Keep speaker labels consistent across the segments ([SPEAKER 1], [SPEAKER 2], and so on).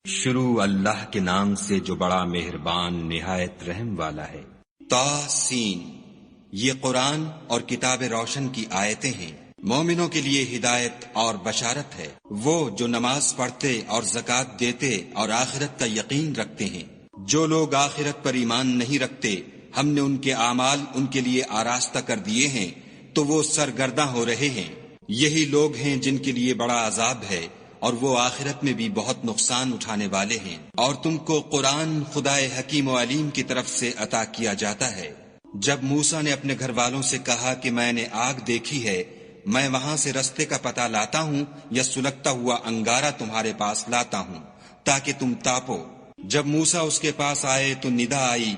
[SPEAKER 1] شروع اللہ کے نام سے جو بڑا مہربان نہایت رحم والا ہے۔
[SPEAKER 2] طاسین، یہ قرآن اور کتاب روشن کی آیتیں ہیں، مومنوں کے لیے ہدایت اور بشارت ہے۔ وہ جو نماز پڑھتے اور زکوٰۃ دیتے اور آخرت کا یقین رکھتے ہیں۔ جو لوگ آخرت پر ایمان نہیں رکھتے، ہم نے ان کے اعمال ان کے لیے آراستہ کر دیے ہیں تو وہ سرگرداں ہو رہے ہیں۔ یہی لوگ ہیں جن کے لیے بڑا عذاب ہے اور وہ آخرت میں بھی بہت نقصان اٹھانے والے ہیں۔ اور تم کو قرآن خدائے حکیم و علیم کی طرف سے عطا کیا جاتا ہے۔ جب موسیٰ نے اپنے گھر والوں سے کہا کہ میں نے آگ دیکھی ہے، میں وہاں سے رستے کا پتہ لاتا ہوں یا سلگتا ہوا انگارہ تمہارے پاس لاتا ہوں تاکہ تم تاپو۔ جب موسیٰ اس کے پاس آئے تو ندا آئی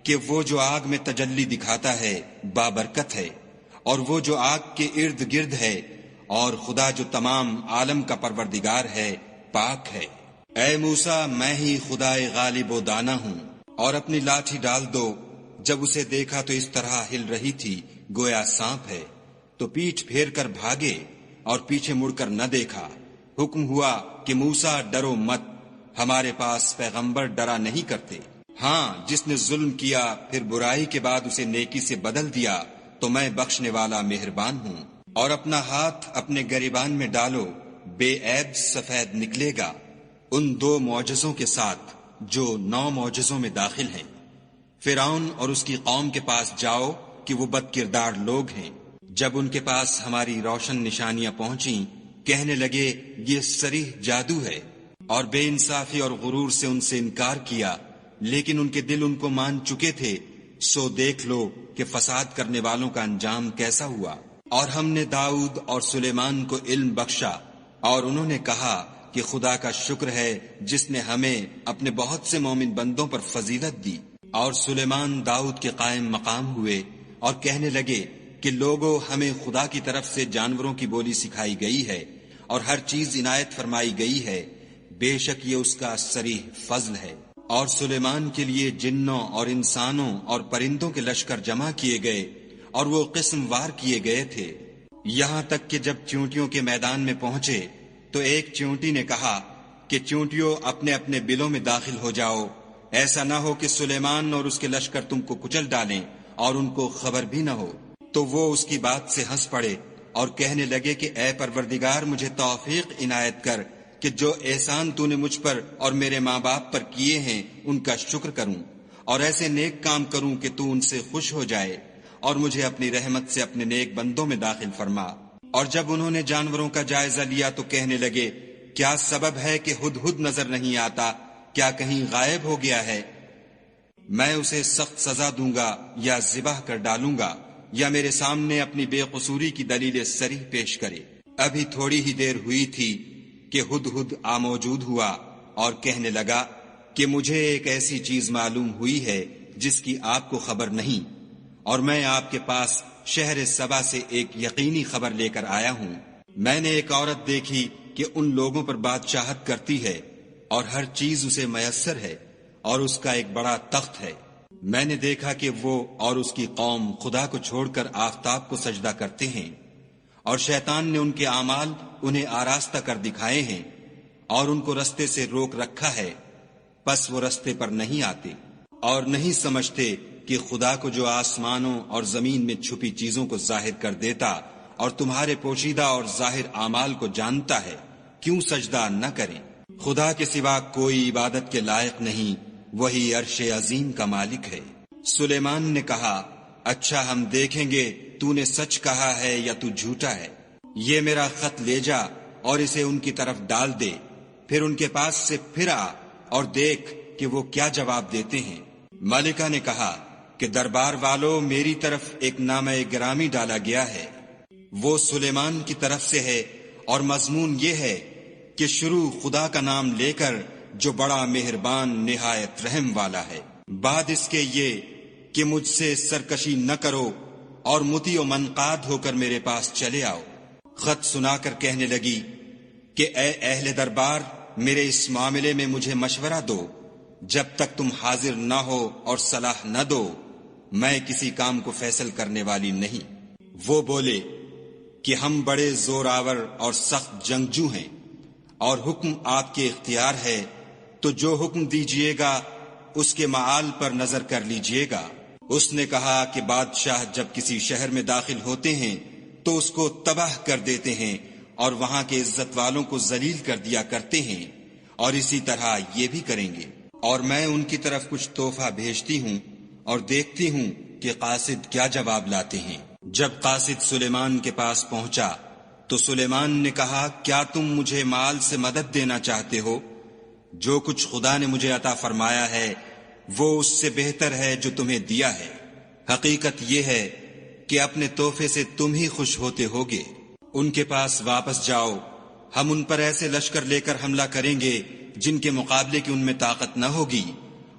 [SPEAKER 2] کہ وہ جو آگ میں تجلی دکھاتا ہے بابرکت ہے، اور وہ جو آگ کے ارد گرد ہے، اور خدا جو تمام عالم کا پروردگار ہے پاک ہے۔ اے موسیٰ، میں ہی خدائے غالب و دانا ہوں، اور اپنی لاٹھی ڈال دو۔ جب اسے دیکھا تو اس طرح ہل رہی تھی گویا سانپ ہے، تو پیٹھ پھیر کر بھاگے اور پیچھے مڑ کر نہ دیکھا۔ حکم ہوا کہ موسیٰ ڈرو مت، ہمارے پاس پیغمبر ڈرا نہیں کرتے۔ ہاں، جس نے ظلم کیا پھر برائی کے بعد اسے نیکی سے بدل دیا تو میں بخشنے والا مہربان ہوں۔ اور اپنا ہاتھ اپنے گریبان میں ڈالو، بے عیب سفید نکلے گا، ان 2 معجزوں کے ساتھ جو 9 معجزوں میں داخل ہیں۔ فرعون اور اس کی قوم کے پاس جاؤ کہ وہ بد کردار لوگ ہیں۔ جب ان کے پاس ہماری روشن نشانیاں پہنچیں، کہنے لگے یہ صریح جادو ہے، اور بے انصافی اور غرور سے ان سے انکار کیا، لیکن ان کے دل ان کو مان چکے تھے۔ سو دیکھ لو کہ فساد کرنے والوں کا انجام کیسا ہوا۔ اور ہم نے داؤد اور سلیمان کو علم بخشا، اور انہوں نے کہا کہ خدا کا شکر ہے جس نے ہمیں اپنے بہت سے مومن بندوں پر فضیلت دی۔ اور سلیمان داؤد کے قائم مقام ہوئے اور کہنے لگے کہ لوگوں، ہمیں خدا کی طرف سے جانوروں کی بولی سکھائی گئی ہے اور ہر چیز عنایت فرمائی گئی ہے، بے شک یہ اس کا صریح فضل ہے۔ اور سلیمان کے لیے جنوں اور انسانوں اور پرندوں کے لشکر جمع کیے گئے، اور وہ قسم وار کیے گئے تھے، یہاں تک کہ جب چیونٹیوں کے میدان میں پہنچے تو ایک چیونٹی نے کہا کہ چیونٹیوں اپنے اپنے بلوں میں داخل ہو جاؤ، ایسا نہ ہو کہ سلیمان اور اس کے لشکر تم کو کچل ڈالیں اور ان کو خبر بھی نہ ہو۔ تو وہ اس کی بات سے ہنس پڑے اور کہنے لگے کہ اے پروردگار، مجھے توفیق عنایت کر کہ جو احسان تو نے مجھ پر اور میرے ماں باپ پر کیے ہیں ان کا شکر کروں، اور ایسے نیک کام کروں کہ تو ان سے خوش ہو جائے، اور مجھے اپنی رحمت سے اپنے نیک بندوں میں داخل فرما۔ اور جب انہوں نے جانوروں کا جائزہ لیا تو کہنے لگے کیا سبب ہے کہ ہدہد نظر نہیں آتا؟ کیا کہیں غائب ہو گیا ہے؟ میں اسے سخت سزا دوں گا یا ذبح کر ڈالوں گا، یا میرے سامنے اپنی بے قصوری کی دلیل صریح پیش کرے۔ ابھی تھوڑی ہی دیر ہوئی تھی کہ ہدہد موجود ہوا اور کہنے لگا کہ مجھے ایک ایسی چیز معلوم ہوئی ہے جس کی آپ کو خبر نہیں، اور میں آپ کے پاس شہر سبا سے ایک یقینی خبر لے کر آیا ہوں۔ میں نے ایک عورت دیکھی کہ ان لوگوں پر بادشاہت کرتی ہے اور ہر چیز اسے میسر ہے، اور اس کا ایک بڑا تخت ہے۔ میں نے دیکھا کہ وہ اور اس کی قوم خدا کو چھوڑ کر آفتاب کو سجدہ کرتے ہیں، اور شیطان نے ان کے اعمال انہیں آراستہ کر دکھائے ہیں اور ان کو رستے سے روک رکھا ہے، پس وہ رستے پر نہیں آتے اور نہیں سمجھتے کہ خدا کو جو آسمانوں اور زمین میں چھپی چیزوں کو ظاہر کر دیتا اور تمہارے پوشیدہ اور ظاہر اعمال کو جانتا ہے، کیوں سجدہ نہ کریں؟ خدا کے سوا کوئی عبادت کے لائق نہیں، وہی عرش عظیم کا مالک ہے۔ سلیمان نے کہا اچھا، ہم دیکھیں گے تو نے سچ کہا ہے یا تو جھوٹا ہے۔ یہ میرا خط لے جا اور اسے ان کی طرف ڈال دے، پھر ان کے پاس سے پھر آ اور دیکھ کہ وہ کیا جواب دیتے ہیں۔ ملکہ نے کہا کہ دربار والوں، میری طرف ایک نامہ گرامی ڈالا گیا ہے، وہ سلیمان کی طرف سے ہے، اور مضمون یہ ہے کہ شروع خدا کا نام لے کر جو بڑا مہربان نہایت رحم والا ہے، بعد اس کے یہ کہ مجھ سے سرکشی نہ کرو اور مطیع و منقاد ہو کر میرے پاس چلے آؤ۔ خط سنا کر کہنے لگی کہ اے اہل دربار، میرے اس معاملے میں مجھے مشورہ دو، جب تک تم حاضر نہ ہو اور صلاح نہ دو میں کسی کام کو فیصل کرنے والی نہیں۔ وہ بولے کہ ہم بڑے زور آور اور سخت جنگجو ہیں، اور حکم آپ کے اختیار ہے، تو جو حکم دیجیے گا اس کے معال پر نظر کر لیجیے گا۔ اس نے کہا کہ بادشاہ جب کسی شہر میں داخل ہوتے ہیں تو اس کو تباہ کر دیتے ہیں اور وہاں کے عزت والوں کو ذلیل کر دیا کرتے ہیں، اور اسی طرح یہ بھی کریں گے۔ اور میں ان کی طرف کچھ تحفہ بھیجتی ہوں اور دیکھتی ہوں کہ قاصد کیا جواب لاتے ہیں۔ جب قاصد سلیمان کے پاس پہنچا تو سلیمان نے کہا، کیا تم مجھے مال سے مدد دینا چاہتے ہو؟ جو کچھ خدا نے مجھے عطا فرمایا ہے وہ اس سے بہتر ہے جو تمہیں دیا ہے۔ حقیقت یہ ہے کہ اپنے تحفے سے تم ہی خوش ہوتے ہوگے۔ ان کے پاس واپس جاؤ، ہم ان پر ایسے لشکر لے کر حملہ کریں گے جن کے مقابلے کی ان میں طاقت نہ ہوگی،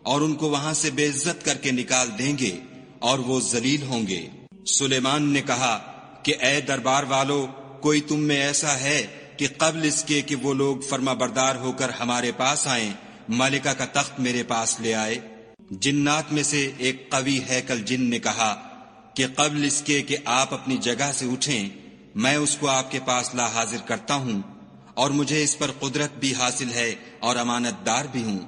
[SPEAKER 2] اور ان کو وہاں سے بے عزت کر کے نکال دیں گے اور وہ ذلیل ہوں گے۔ سلیمان نے کہا کہ اے دربار والو، کوئی تم میں ایسا ہے کہ قبل اس کے کہ وہ لوگ فرما بردار ہو کر ہمارے پاس آئیں ملکہ کا تخت میرے پاس لے آئے؟ جنات میں سے ایک قوی ہیکل جن نے کہا کہ قبل اس کے کہ آپ اپنی جگہ سے اٹھیں میں اس کو آپ کے پاس لا حاضر کرتا ہوں، اور مجھے اس پر قدرت بھی حاصل ہے اور امانت دار بھی ہوں۔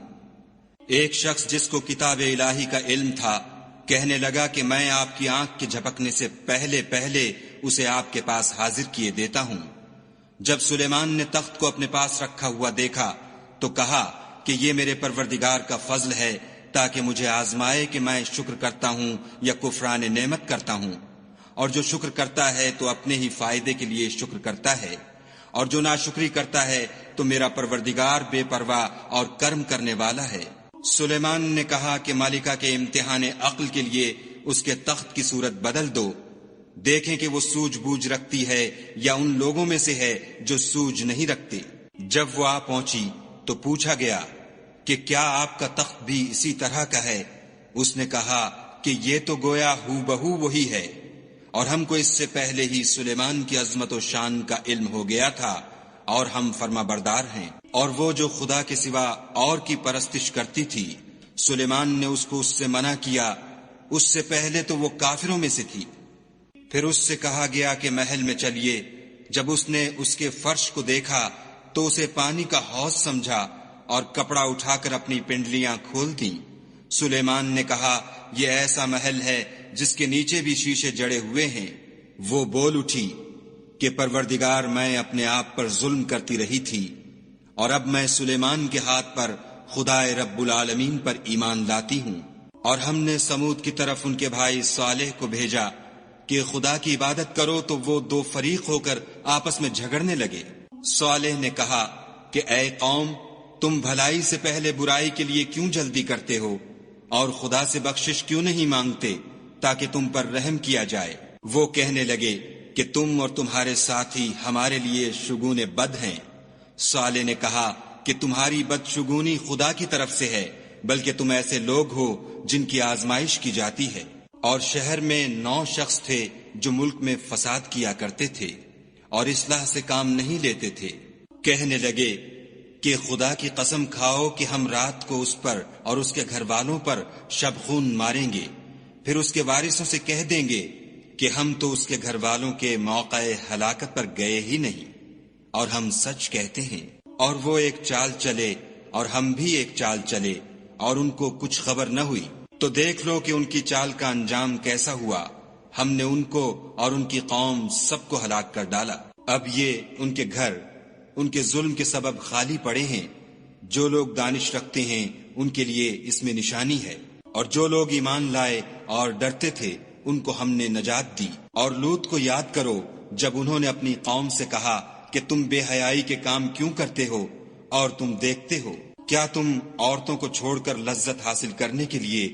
[SPEAKER 2] ایک شخص جس کو کتاب الہی کا علم تھا کہنے لگا کہ میں آپ کی آنکھ کے جھپکنے سے پہلے اسے آپ کے پاس حاضر کیے دیتا ہوں۔ جب سلیمان نے تخت کو اپنے پاس رکھا ہوا دیکھا تو کہا کہ یہ میرے پروردگار کا فضل ہے تاکہ مجھے آزمائے کہ میں شکر کرتا ہوں یا کفران نعمت کرتا ہوں، اور جو شکر کرتا ہے تو اپنے ہی فائدے کے لیے شکر کرتا ہے، اور جو ناشکری کرتا ہے تو میرا پروردگار بے پرواہ اور کرم کرنے والا ہے۔ سلیمان نے کہا کہ مالکہ کے امتحان عقل کے لیے اس کے تخت کی صورت بدل دو، دیکھیں کہ وہ سوجھ بوجھ رکھتی ہے یا ان لوگوں میں سے ہے جو سوجھ نہیں رکھتے۔ جب وہ آ پہنچی تو پوچھا گیا کہ کیا آپ کا تخت بھی اسی طرح کا ہے؟ اس نے کہا کہ یہ تو گویا ہو بہو وہی ہے، اور ہم کو اس سے پہلے ہی سلیمان کی عظمت و شان کا علم ہو گیا تھا، اور ہم فرما بردار ہیں۔ اور وہ جو خدا کے سوا اور کی پرستش کرتی تھی سلیمان نے اس کو اس سے منع کیا، اس سے پہلے تو وہ کافروں میں سے تھی۔ پھر اس سے کہا گیا کہ محل میں چلیے۔ جب اس نے اس کے فرش کو دیکھا تو اسے پانی کا حوض سمجھا اور کپڑا اٹھا کر اپنی پنڈلیاں کھول دیں۔ سلیمان نے کہا یہ ایسا محل ہے جس کے نیچے بھی شیشے جڑے ہوئے ہیں۔ وہ بول اٹھی کہ پروردگار میں اپنے آپ پر ظلم کرتی رہی تھی، اور اب میں سلیمان کے ہاتھ پر خدائے رب العالمین پر ایمان لاتی ہوں۔ اور ہم نے سمود کی طرف ان کے بھائی صالح کو بھیجا کہ خدا کی عبادت کرو، تو وہ دو فریق ہو کر آپس میں جھگڑنے لگے۔ صالح نے کہا کہ اے قوم، تم بھلائی سے پہلے برائی کے لیے کیوں جلدی کرتے ہو، اور خدا سے بخشش کیوں نہیں مانگتے تاکہ تم پر رحم کیا جائے؟ وہ کہنے لگے کہ تم اور تمہارے ساتھی ہمارے لیے شگون بد ہیں۔ صالح نے کہا کہ تمہاری بدشگونی خدا کی طرف سے ہے، بلکہ تم ایسے لوگ ہو جن کی آزمائش کی جاتی ہے۔ اور شہر میں 9 شخص تھے جو ملک میں فساد کیا کرتے تھے اور اصلاح سے کام نہیں لیتے تھے۔ کہنے لگے کہ خدا کی قسم کھاؤ کہ ہم رات کو اس پر اور اس کے گھر والوں پر شبخون ماریں گے، پھر اس کے وارثوں سے کہہ دیں گے کہ ہم تو اس کے گھر والوں کے موقع ہلاکت پر گئے ہی نہیں، اور ہم سچ کہتے ہیں۔ اور وہ ایک چال چلے اور ہم بھی ایک چال چلے، اور ان کو کچھ خبر نہ ہوئی۔ تو دیکھ لو کہ ان کی چال کا انجام کیسا ہوا۔ ہم نے ان کو اور ان کی قوم سب کو ہلاک کر ڈالا۔ اب یہ ان کے گھر ان کے ظلم کے سبب خالی پڑے ہیں۔ جو لوگ دانش رکھتے ہیں ان کے لیے اس میں نشانی ہے، اور جو لوگ ایمان لائے اور ڈرتے تھے ان کو ہم نے نجات دی۔ اور لوط کو یاد کرو جب انہوں نے اپنی قوم سے کہا کہ تم بے حیائی کے کام کیوں کرتے ہو، اور تم دیکھتے ہو کیا تم عورتوں کو چھوڑ کر لذت حاصل کرنے کے لیے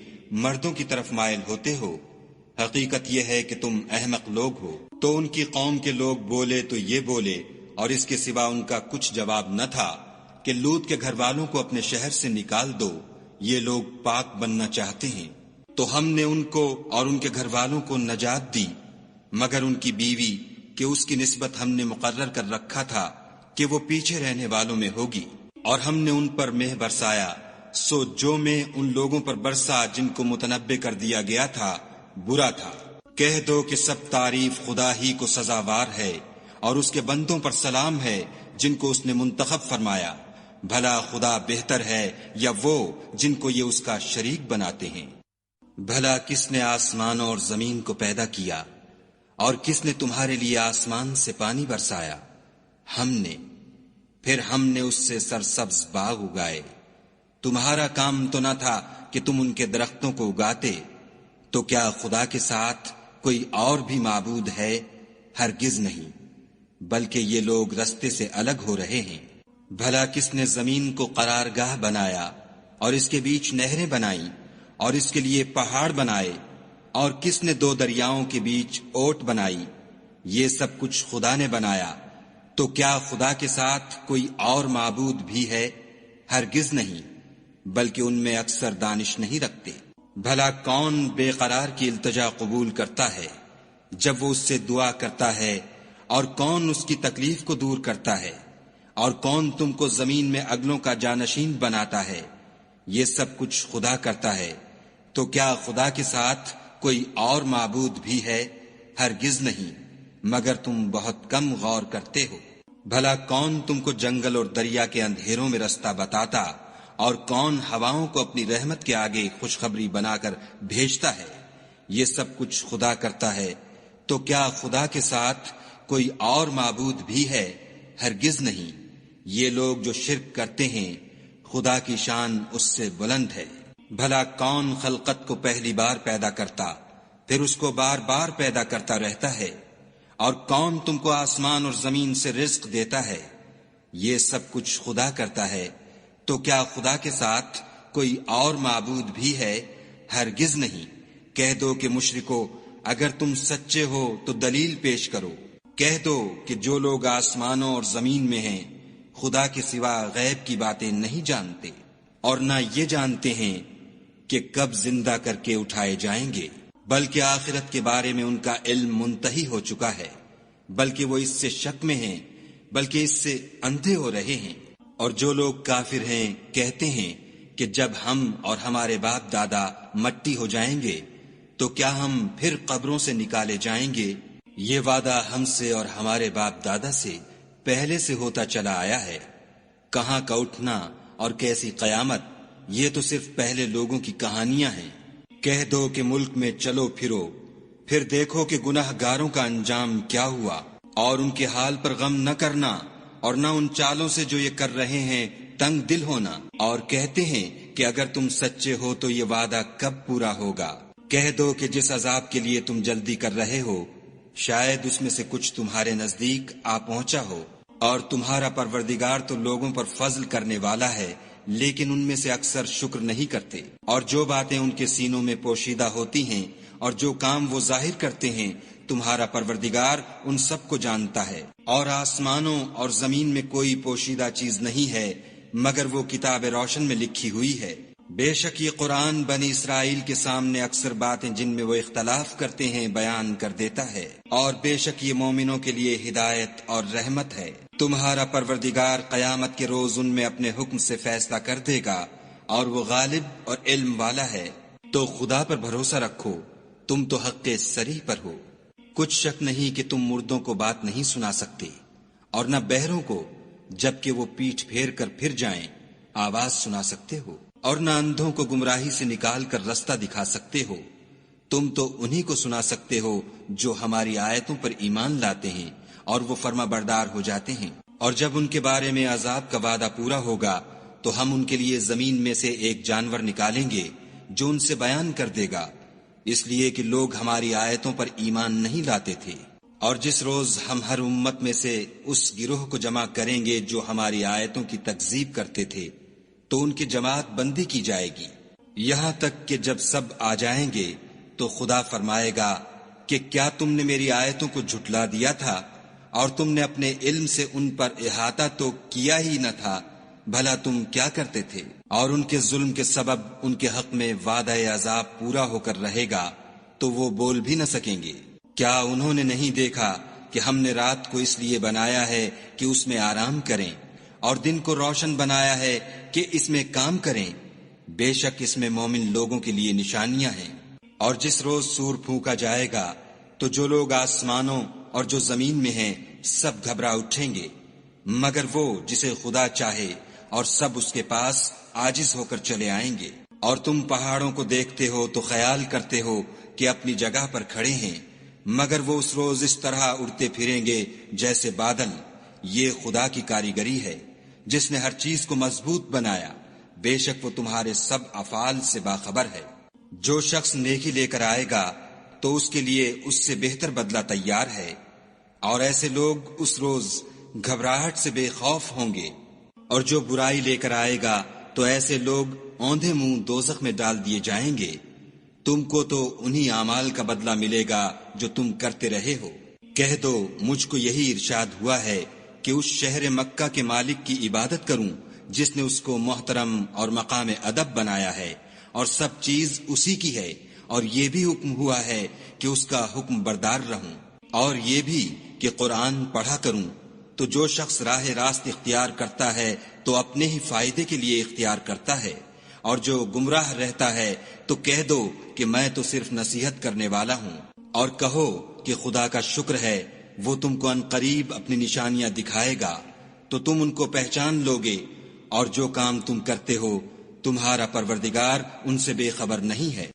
[SPEAKER 2] مردوں کی طرف مائل ہوتے ہو؟ حقیقت یہ ہے کہ تم احمق لوگ ہو۔ تو ان کی قوم کے لوگ بولے تو یہ بولے، اور اس کے سوا ان کا کچھ جواب نہ تھا کہ لوط کے گھر والوں کو اپنے شہر سے نکال دو، یہ لوگ پاک بننا چاہتے ہیں۔ تو ہم نے ان کو اور ان کے گھر والوں کو نجات دی، مگر ان کی بیوی کہ اس کی نسبت ہم نے مقرر کر رکھا تھا کہ وہ پیچھے رہنے والوں میں ہوگی۔ اور ہم نے ان پر مہ برسایا، سو جو میں ان لوگوں پر برسا جن کو متنبع کر دیا گیا تھا برا تھا۔ کہہ دو کہ سب تعریف خدا ہی کو سزاوار ہے، اور اس کے بندوں پر سلام ہے جن کو اس نے منتخب فرمایا، بھلا خدا بہتر ہے یا وہ جن کو یہ اس کا شریک بناتے ہیں؟ بھلا کس نے آسمانوں اور زمین کو پیدا کیا، اور کس نے تمہارے لیے آسمان سے پانی برسایا؟ ہم نے، پھر ہم نے اس سے سرسبز باغ اگائے۔ تمہارا کام تو نہ تھا کہ تم ان کے درختوں کو اگاتے، تو کیا خدا کے ساتھ کوئی اور بھی معبود ہے؟ ہرگز نہیں، بلکہ یہ لوگ رستے سے الگ ہو رہے ہیں۔ بھلا کس نے زمین کو قرارگاہ بنایا اور اس کے بیچ نہریں بنائیں اور اس کے لیے پہاڑ بنائے، اور کس نے دو دریاؤں کے بیچ اوٹ بنائی؟ یہ سب کچھ خدا نے بنایا، تو کیا خدا کے ساتھ کوئی اور معبود بھی ہے؟ ہرگز نہیں، بلکہ ان میں اکثر دانش نہیں رکھتے۔ بھلا کون بے قرار کی التجا قبول کرتا ہے جب وہ اس سے دعا کرتا ہے، اور کون اس کی تکلیف کو دور کرتا ہے، اور کون تم کو زمین میں اگلوں کا جانشین بناتا ہے؟ یہ سب کچھ خدا کرتا ہے، تو کیا خدا کے ساتھ کوئی اور معبود بھی ہے؟ ہرگز نہیں، مگر تم بہت کم غور کرتے ہو۔ بھلا کون تم کو جنگل اور دریا کے اندھیروں میں رستہ بتاتا، اور کون ہواؤں کو اپنی رحمت کے آگے خوشخبری بنا کر بھیجتا ہے؟ یہ سب کچھ خدا کرتا ہے، تو کیا خدا کے ساتھ کوئی اور معبود بھی ہے؟ ہرگز نہیں۔ یہ لوگ جو شرک کرتے ہیں، خدا کی شان اس سے بلند ہے۔ بھلا کون خلقت کو پہلی بار پیدا کرتا، پھر اس کو بار بار پیدا کرتا رہتا ہے؟ اور کون تم کو آسمان اور زمین سے رزق دیتا ہے؟ یہ سب کچھ خدا کرتا ہے، تو کیا خدا کے ساتھ کوئی اور معبود بھی ہے؟ ہرگز نہیں۔ کہہ دو کہ مشرکو، اگر تم سچے ہو تو دلیل پیش کرو۔ کہہ دو کہ جو لوگ آسمانوں اور زمین میں ہیں خدا کے سوا غیب کی باتیں نہیں جانتے، اور نہ یہ جانتے ہیں کہ کب زندہ کر کے اٹھائے جائیں گے، بلکہ آخرت کے بارے میں ان کا علم منتہی ہو چکا ہے، بلکہ وہ اس سے شک میں ہیں، بلکہ اس سے اندھے ہو رہے ہیں۔ اور جو لوگ کافر ہیں کہتے ہیں کہ جب ہم اور ہمارے باپ دادا مٹی ہو جائیں گے تو کیا ہم پھر قبروں سے نکالے جائیں گے؟ یہ وعدہ ہم سے اور ہمارے باپ دادا سے پہلے سے ہوتا چلا آیا ہے۔ کہاں کا اٹھنا اور کیسی قیامت، یہ تو صرف پہلے لوگوں کی کہانیاں ہیں۔ کہہ دو کہ ملک میں چلو پھرو، پھر دیکھو کہ گناہ گاروں کا انجام کیا ہوا، اور ان کے حال پر غم نہ کرنا، اور نہ ان چالوں سے جو یہ کر رہے ہیں تنگ دل ہونا، اور کہتے ہیں کہ اگر تم سچے ہو تو یہ وعدہ کب پورا ہوگا؟ کہہ دو کہ جس عذاب کے لیے تم جلدی کر رہے ہو شاید اس میں سے کچھ تمہارے نزدیک آ پہنچا ہو، اور تمہارا پروردگار تو لوگوں پر فضل کرنے والا ہے، لیکن ان میں سے اکثر شکر نہیں کرتے۔ اور جو باتیں ان کے سینوں میں پوشیدہ ہوتی ہیں اور جو کام وہ ظاہر کرتے ہیں، تمہارا پروردگار ان سب کو جانتا ہے۔ اور آسمانوں اور زمین میں کوئی پوشیدہ چیز نہیں ہے مگر وہ کتاب روشن میں لکھی ہوئی ہے۔ بے شک یہ قرآن بنی اسرائیل کے سامنے اکثر باتیں جن میں وہ اختلاف کرتے ہیں بیان کر دیتا ہے، اور بے شک یہ مومنوں کے لیے ہدایت اور رحمت ہے۔ تمہارا پروردگار قیامت کے روز ان میں اپنے حکم سے فیصلہ کر دے گا، اور وہ غالب اور علم والا ہے۔ تو خدا پر بھروسہ رکھو، تم تو حق صریح پر ہو۔ کچھ شک نہیں کہ تم مردوں کو بات نہیں سنا سکتے، اور نہ بہروں کو جبکہ وہ پیٹھ پھیر کر پھر جائیں آواز سنا سکتے ہو، اور نہ اندھوں کو گمراہی سے نکال کر رستہ دکھا سکتے ہو۔ تم تو انہی کو سنا سکتے ہو جو ہماری آیتوں پر ایمان لاتے ہیں اور وہ فرما بردار ہو جاتے ہیں۔ اور جب ان کے بارے میں عذاب کا وعدہ پورا ہوگا تو ہم ان کے لیے زمین میں سے ایک جانور نکالیں گے جو ان سے بیان کر دے گا، اس لیے کہ لوگ ہماری آیتوں پر ایمان نہیں لاتے تھے۔ اور جس روز ہم ہر امت میں سے اس گروہ کو جمع کریں گے جو ہماری آیتوں کی تکذیب کرتے تھے تو ان کی جماعت بندی کی جائے گی، یہاں تک کہ جب سب آ جائیں گے تو خدا فرمائے گا کہ کیا تم نے میری آیتوں کو جھٹلا دیا تھا، اور تم نے اپنے علم سے ان پر احاطہ تو کیا ہی نہ تھا، بھلا تم کیا کرتے تھے؟ اور ان کے ظلم کے سبب ان کے حق میں وعدہ عذاب پورا ہو کر رہے گا تو وہ بول بھی نہ سکیں گے۔ کیا انہوں نے نہیں دیکھا کہ ہم نے رات کو اس لیے بنایا ہے کہ اس میں آرام کریں، اور دن کو روشن بنایا ہے کہ اس میں کام کریں؟ بے شک اس میں مومن لوگوں کے لیے نشانیاں ہیں۔ اور جس روز سور پھونکا جائے گا تو جو لوگ آسمانوں اور جو زمین میں ہیں سب گھبرا اٹھیں گے، مگر وہ جسے خدا چاہے اور سب اس کے پاس عاجز ہو کر چلے آئیں گے۔ اور تم پہاڑوں کو دیکھتے ہو تو خیال کرتے ہو کہ اپنی جگہ پر کھڑے ہیں، مگر وہ اس روز اس طرح اڑتے پھریں گے جیسے بادل۔ یہ خدا کی کاریگری ہے جس نے ہر چیز کو مضبوط بنایا، بے شک وہ تمہارے سب افعال سے باخبر ہے۔ جو شخص نیکی لے کر آئے گا تو اس کے لیے اس سے بہتر بدلہ تیار ہے، اور ایسے لوگ اس روز گھبراہٹ سے بے خوف ہوں گے۔ اور جو برائی لے کر آئے گا تو ایسے لوگ اوندھے منہ دوزخ میں ڈال دیے جائیں گے۔ تم کو تو انہی اعمال کا بدلہ ملے گا جو تم کرتے رہے ہو۔ کہہ دو مجھ کو یہی ارشاد ہوا ہے کہ اس شہر مکہ کے مالک کی عبادت کروں جس نے اس کو محترم اور مقام ادب بنایا ہے، اور سب چیز اسی کی ہے، اور یہ بھی حکم ہوا ہے کہ اس کا حکم بردار رہوں، اور یہ بھی کہ قرآن پڑھا کروں۔ تو جو شخص راہ راست اختیار کرتا ہے تو اپنے ہی فائدے کے لیے اختیار کرتا ہے، اور جو گمراہ رہتا ہے تو کہہ دو کہ میں تو صرف نصیحت کرنے والا ہوں۔ اور کہو کہ خدا کا شکر ہے وہ تم کو عنقریب اپنی نشانیاں دکھائے گا تو تم ان کو پہچان لوگے، اور جو کام تم کرتے ہو تمہارا پروردگار ان سے بے خبر نہیں ہے۔